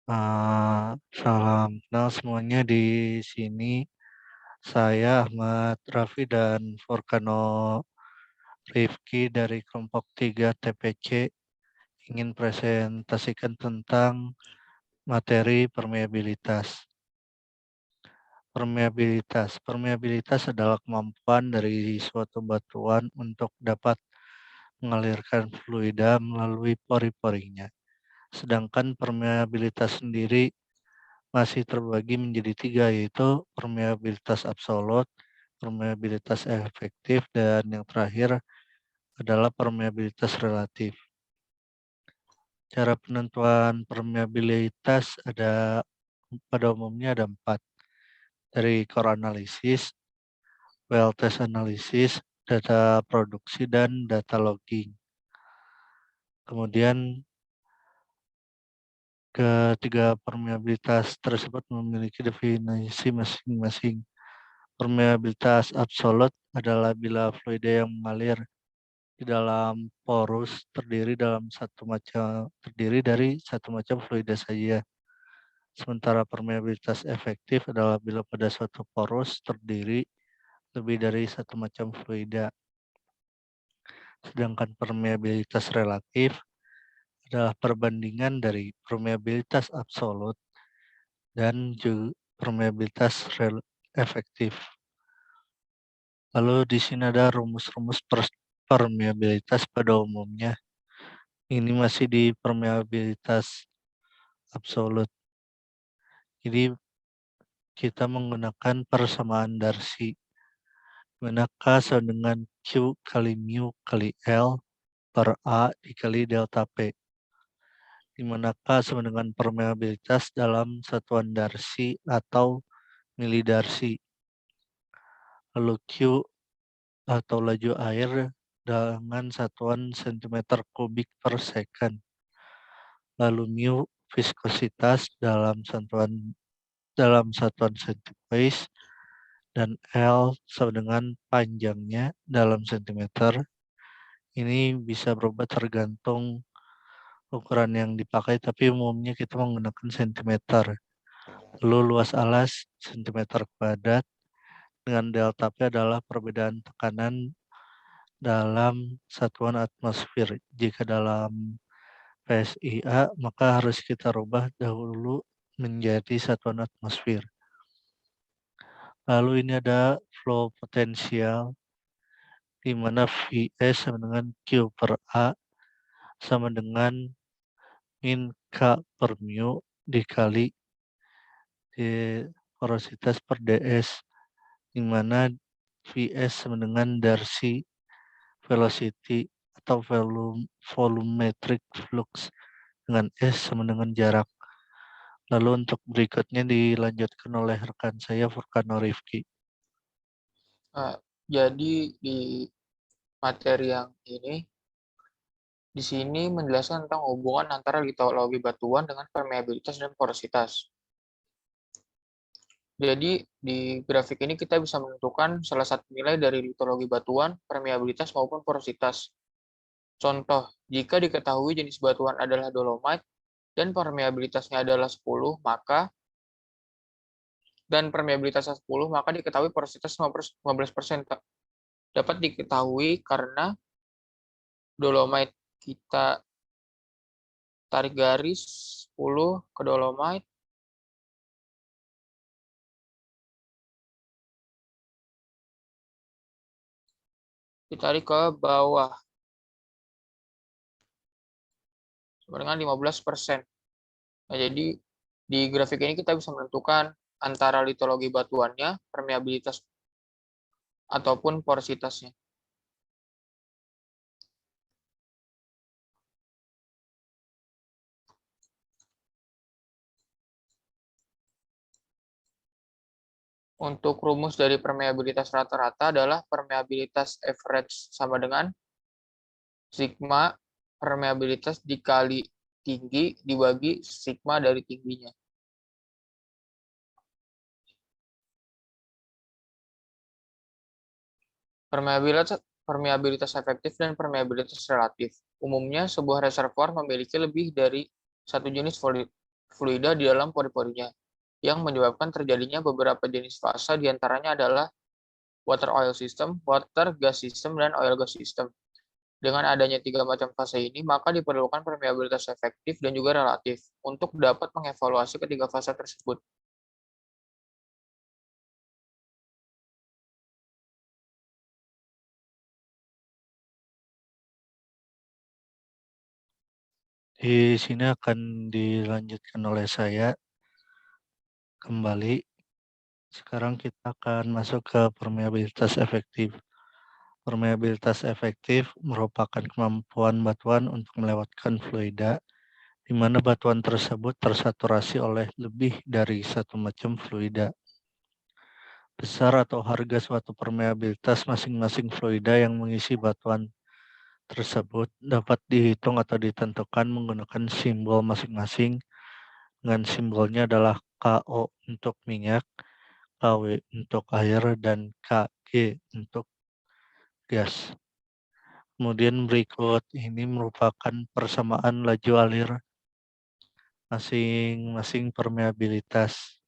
Salam kenal semuanya di sini. Saya Ahmad Raffi dan Furkano Rifki dari kelompok 3 TPC ingin presentasikan tentang materi permeabilitas. Permeabilitas adalah kemampuan dari suatu batuan untuk dapat mengalirkan fluida melalui pori-porinya. Sedangkan permeabilitas sendiri masih terbagi menjadi 3, yaitu permeabilitas absolut, permeabilitas efektif, dan yang terakhir adalah permeabilitas relatif. Cara penentuan permeabilitas pada umumnya ada 4, dari core analysis, well test analysis, data produksi, dan data logging. Kemudian ketiga permeabilitas tersebut memiliki definisi masing-masing. Permeabilitas absolut adalah bila fluida yang mengalir di dalam porus terdiri dari satu macam fluida saja. Sementara permeabilitas efektif adalah bila pada suatu porus terdiri lebih dari satu macam fluida. Sedangkan permeabilitas relatif adalah perbandingan dari permeabilitas absolut dan juga permeabilitas efektif. Lalu di sini ada rumus-rumus permeabilitas pada umumnya. Ini masih di permeabilitas absolut. Jadi kita menggunakan persamaan Darcy, mana K sama dengan Q kali mu kali L per A dikali delta P, di mana K sama dengan permeabilitas dalam satuan Darcy atau milidarcy. Lalu Q atau laju air dengan satuan cm kubik per second. Lalu mu viskositas dalam satuan centipace, dan L sama dengan panjangnya dalam sentimeter. Ini bisa berubah tergantung ukuran yang dipakai, tapi umumnya kita menggunakan sentimeter. Lalu luas alas sentimeter kuadrat, dengan delta P adalah perbedaan tekanan dalam satuan atmosfer. Jika dalam PSIA, maka harus kita rubah dahulu menjadi satuan atmosfer. Lalu ini ada flow potensial, di mana Vs sama dengan Q per A sama dengan min K per mu dikali porositas per ds, di mana Vs sama dengan Darcy velocity atau volumetric flux, dengan S sama dengan jarak. Lalu untuk berikutnya dilanjutkan oleh rekan saya Furkano Rifki. Jadi di materi yang ini, di sini menjelaskan tentang hubungan antara litologi batuan dengan permeabilitas dan porositas. Jadi di grafik ini kita bisa menentukan salah satu nilai dari litologi batuan, permeabilitas maupun porositas. Contoh, jika diketahui jenis batuan adalah dolomite dan permeabilitasnya adalah 10, maka diketahui porositas 15%. Dapat diketahui karena dolomite kita tarik garis 10 ke dolomite, ditarik ke bawah sama dengan 15%. Nah, jadi di grafik ini kita bisa menentukan antara litologi batuannya, permeabilitas ataupun porositasnya. Untuk rumus dari permeabilitas rata-rata adalah permeabilitas average sama dengan sigma permeabilitas dikali tinggi dibagi sigma dari tingginya. Permeabilitas efektif dan permeabilitas relatif. Umumnya, sebuah reservoir memiliki lebih dari satu jenis fluida di dalam pori-porinya, yang menyebabkan terjadinya beberapa jenis fase, diantaranya adalah water oil system, water gas system, dan oil gas system. Dengan adanya 3 macam fase ini, maka diperlukan permeabilitas efektif dan juga relatif untuk dapat mengevaluasi ketiga fase tersebut. Di sini akan dilanjutkan oleh saya kembali. Sekarang kita akan masuk ke permeabilitas efektif. Permeabilitas efektif merupakan kemampuan batuan untuk melewatkan fluida, di mana batuan tersebut tersaturasi oleh lebih dari satu macam fluida. Besar atau harga suatu permeabilitas masing-masing fluida yang mengisi batuan tersebut dapat dihitung atau ditentukan menggunakan simbol masing-masing, dengan simbolnya adalah KO untuk minyak, KW untuk air, dan KG untuk gas. Kemudian berikut ini merupakan persamaan laju alir masing-masing permeabilitas,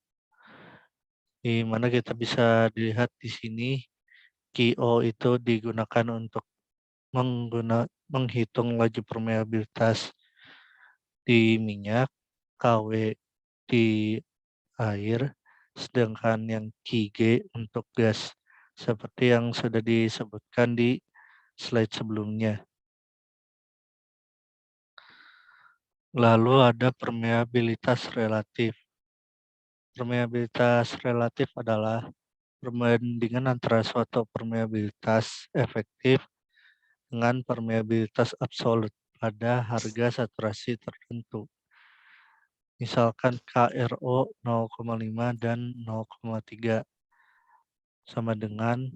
di mana kita bisa dilihat di sini QO itu digunakan untuk menghitung laju permeabilitas di minyak, KW di air, sedangkan yang QG untuk gas, seperti yang sudah disebutkan di slide sebelumnya. Lalu ada permeabilitas relatif. Permeabilitas relatif adalah perbandingan antara suatu permeabilitas efektif dengan permeabilitas absolut pada harga saturasi tertentu. Misalkan KRO 0,5 dan 0,3 sama dengan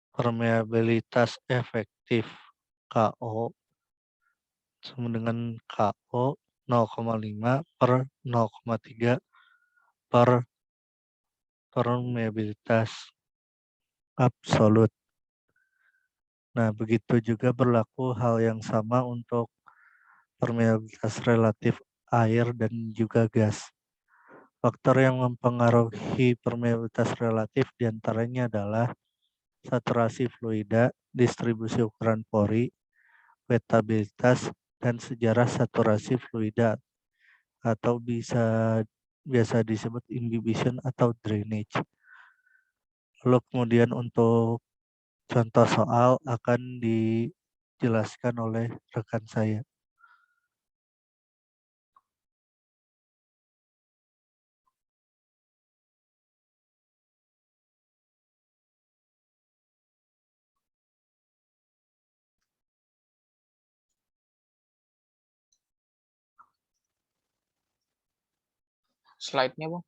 permeabilitas efektif KO sama dengan KO 0,5 per 0,3 per permeabilitas absolut. Nah, begitu juga berlaku hal yang sama untuk permeabilitas relatif air dan juga gas. Faktor yang mempengaruhi permeabilitas relatif diantaranya adalah saturasi fluida, distribusi ukuran pori, wetabilitas, dan sejarah saturasi fluida atau biasa disebut imbibition atau drainage. Lalu kemudian untuk contoh soal akan dijelaskan oleh rekan saya. Slide-nya, Bang.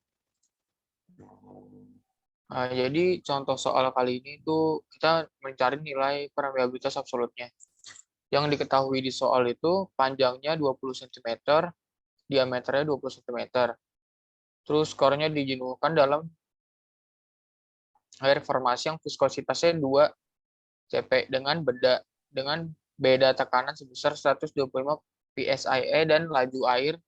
Nah, jadi contoh soal kali ini tuh kita mencari nilai permeabilitas absolutnya. Yang diketahui di soal itu panjangnya 20 cm, diameternya 20 cm. Terus skornya dijenuhkan dalam air formasi yang viskositasnya 2 cp dengan beda tekanan sebesar 125 psie dan laju air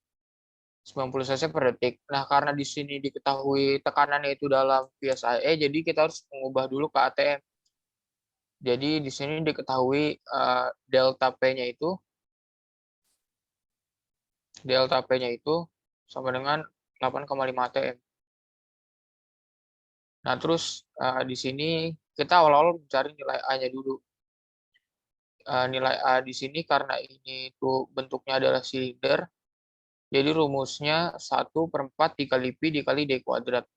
90 cc per detik. Nah, karena di sini diketahui tekanannya itu dalam psie, jadi kita harus mengubah dulu ke atm. Jadi di sini diketahui delta P-nya itu sama dengan 8,5 atm. Nah, terus di sini kita awal-awal mencari nilai A-nya dulu. Nilai A di sini karena ini tuh bentuknya adalah silinder, jadi rumusnya 1/4 dikali Pi dikali D kuadrat.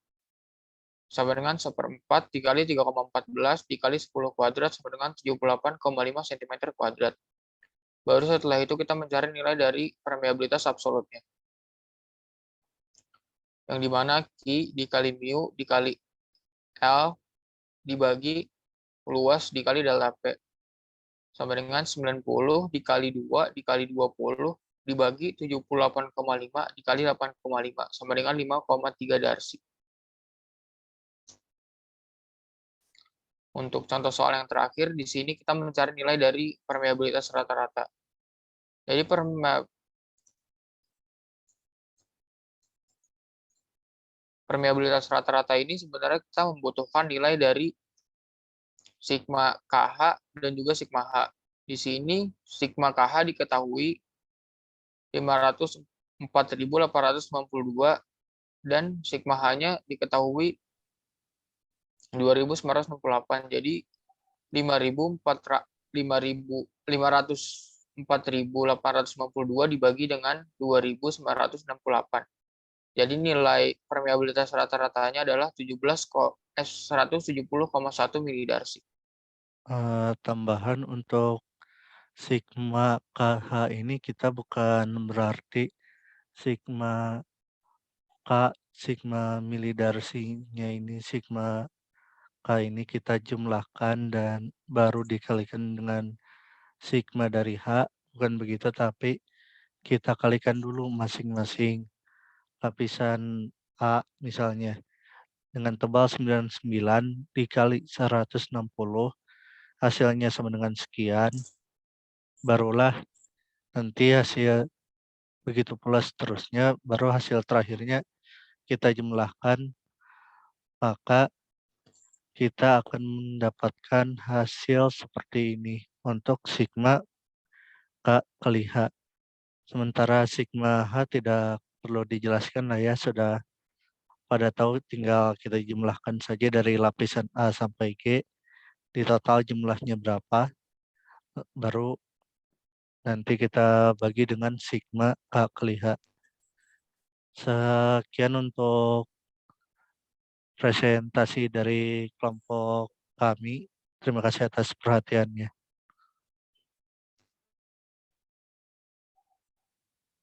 Sama dengan 1/4 dikali 3,14 dikali 10 kuadrat sama dengan 78,5 cm kuadrat. Baru setelah itu kita mencari nilai dari permeabilitas absolutnya. Yang dimana Q dikali mu dikali L dibagi luas dikali delta P. Sama dengan 90 dikali 2 dikali 20 dibagi 78,5 dikali 8,5 sama dengan 5,3 darsi. Untuk contoh soal yang terakhir, di sini kita mencari nilai dari permeabilitas rata-rata. Jadi Permeabilitas rata-rata ini sebenarnya kita membutuhkan nilai dari sigma KH dan juga sigma H. Di sini sigma KH diketahui 504.892 dan sigma H-nya diketahui 2.968. Jadi 504.892 dibagi dengan 2.968. Jadi nilai permeabilitas rata-ratanya adalah 170,1 milidarsi. Tambahan untuk sigma KH ini kita bukan berarti sigma K, sigma milidarsinya ini, sigma K ini kita jumlahkan dan baru dikalikan dengan sigma dari H, bukan begitu, tapi kita kalikan dulu masing-masing lapisan A misalnya dengan tebal 99 dikali 160 hasilnya sama dengan sekian, barulah nanti hasil begitu pula seterusnya, baru hasil terakhirnya kita jumlahkan, maka kita akan mendapatkan hasil seperti ini untuk sigma K kali H. Sementara sigma H tidak perlu dijelaskan lah ya, sudah pada tahu, tinggal kita jumlahkan saja dari lapisan A sampai G, di total jumlahnya berapa, baru nanti kita bagi dengan sigma K kali H. Sekian untuk presentasi dari kelompok kami. Terima kasih atas perhatiannya.